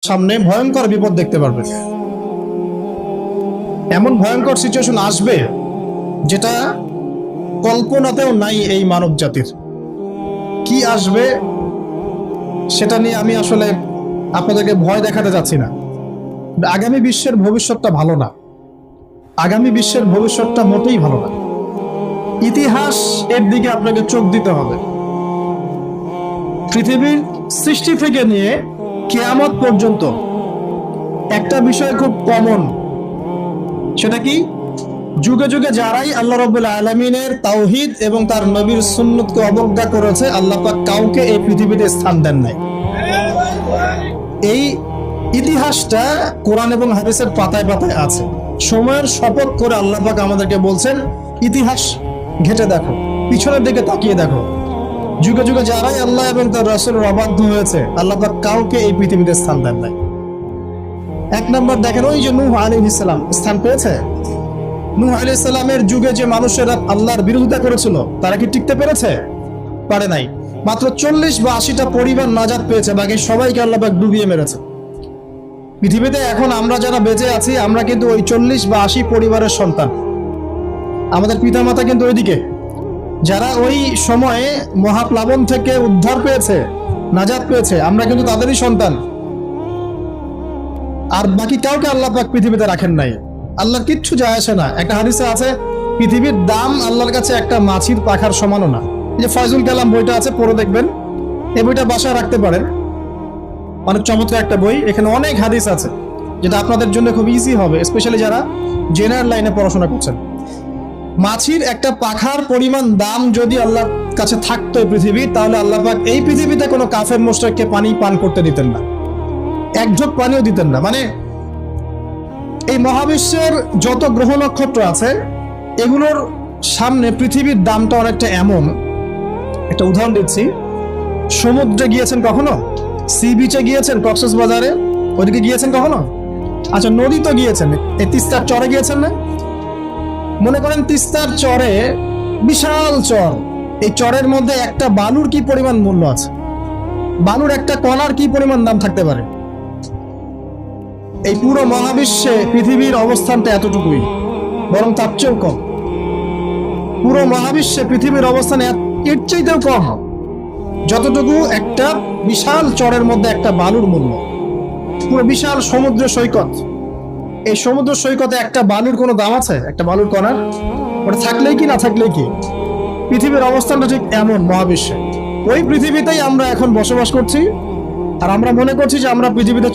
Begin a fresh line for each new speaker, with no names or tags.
সামনে ভয়ঙ্কর বিপদ দেখতে পারবে। এমন ভয়ঙ্কর সিচুয়েশন আসবে যেটা কল্পনাতেও নাই এই মানব জাতির। কি আসবে সেটা নিয়ে আমি আসলে আপনাদেরকে ভয় দেখাতে যাচ্ছি না। আগামী বিশ্বের ভবিষ্যৎটা ভালো না, আগামী বিশ্বের ভবিষ্যৎটা মোটেই ভালো না। ইতিহাস এর দিকে আপনাকে চোখ দিতে হবে। পৃথিবীর সৃষ্টি থেকে নিয়ে কিয়ামত পর্যন্ত একটা বিষয় খুব কমন, সেটা কি? যুগে যুগে যারাই আল্লাহ রাব্বুল আলামিনের তাওহীদ এবং তার নবীর সুন্নতকে অবজ্ঞা করেছে, আল্লাহ পাক কাউকে এই পৃথিবীতে স্থান দেন নাই। এই ইতিহাসটা কোরআন এবং হাদিসের পাতায় পাতায় আছে। সময়ের শপথ করে আল্লাহ পাক আমাদেরকে বলছেন, ইতিহাস ঘেটে দেখো, পিছনের দিকে তাকিয়ে দেখো। যুগে যুগে যারাই আল্লাহ এবং তার রাসূলের অবাধ্য হয়েছে, আল্লাহ পাক কাউকে এই পৃথিবীতে স্থান দেন নাই। এক নম্বর দেখেন, ওই যে নূহ আলাইহিস সালাম স্থান পেয়েছে। নূহ আলাইহিস সালামের যুগে যে মানুষেরা আল্লাহর বিরোধিতা করেছিল, তারা কি টিকতে পেরেছে? পারে নাই। মাত্র 40 বা 80টা পরিবার নাজাত পেয়েছে, বাকি সবাইকে আল্লাহ পাক ডুবিয়ে মেরেছে। পৃথিবীতে এখন আমরা যারা বেঁচে আছি, আমরা কিন্তু ওই 40 বা 80 পরিবারের সন্তান। আমাদের পিতামাতা কিন্তু ওইদিকে, যারা ওই সময়ে মহাপ্লাবন থেকে উদ্ধার পেয়েছে, নাজাত পেয়েছে, আমরা কিন্তু তাদেরই সন্তান। আর বাকি কাউকে আল্লাহ পাক পৃথিবীতে রাখেন নাই। আল্লাহর কিচ্ছু যায় আসে না। একটা হাদিসে আছে, পৃথিবীর দাম আল্লাহর কাছে একটা মাছির পাখার সমানও না। এই যে ফয়জুল কালাম বইটা আছে, পড়ে দেখবেন। এই বইটা বাসায় রাখতে পারেন, অনেক চমৎকার একটা বই। এখানে অনেক হাদিস আছে যেটা আপনাদের জন্য খুব ইজি হবে, স্পেশালি যারা জেনারেল লাইনে পড়াশোনা করছেন। মাছির একটা পাখার পরিমাণ দাম যদি আল্লাহর কাছে থাকতো এই পৃথিবী, তাহলে আল্লাহ পাক এই পৃথিবীতে কোনো কাফের মুশরিককে পানি পান করতে দিতেন না, এক ঢোক পানিও দিতেন না। মানে এই মহাবিশ্বের যত গ্রহ নক্ষত্র আছে, এগুলোর সামনে পৃথিবীর দামটা অনেকটা এমন। একটা উদাহরণ দিচ্ছি, সমুদ্রে গিয়েছেন কখনো? সি বিচে গিয়েছেন? কক্সবাজারে ওইদিকে গিয়েছেন কখনো? আচ্ছা, নদী তো গিয়েছেন। এই তিস্তার চরে গিয়েছেন না? মনে করেন তিস্তার চরে বিশাল চর, এই চরের মধ্যে একটা বালুর কি পরিমাণ মূল্য আছে? বালুর একটা কণার কি পরিমাণ দাম থাকতে পারে? এই পুরো মহাবিশ্বে পৃথিবীর অবস্থানটা এতটুকুই, বরং তার চেয়েও কম। পুরো মহাবিশ্বে পৃথিবীর অবস্থান এর চাইতেও কম, যতটুকু একটা বিশাল চরের মধ্যে একটা বালুর মূল্য। পুরো বিশাল সমুদ্র সৈকত, এই সমুদ্র সৈকতে একটা বালুর কোনো দাম আছে? একটা বালুর কণার? ওটা থাকলেই কি না থাকলেই কি? পৃথিবীর অবস্থানটা ঠিক এমন মহাবিশ্বে। ওই পৃথিবীতেই আমরা এখন বসবাস করছি, আর আমরা মনে করছি যে আমরা পৃথিবীতে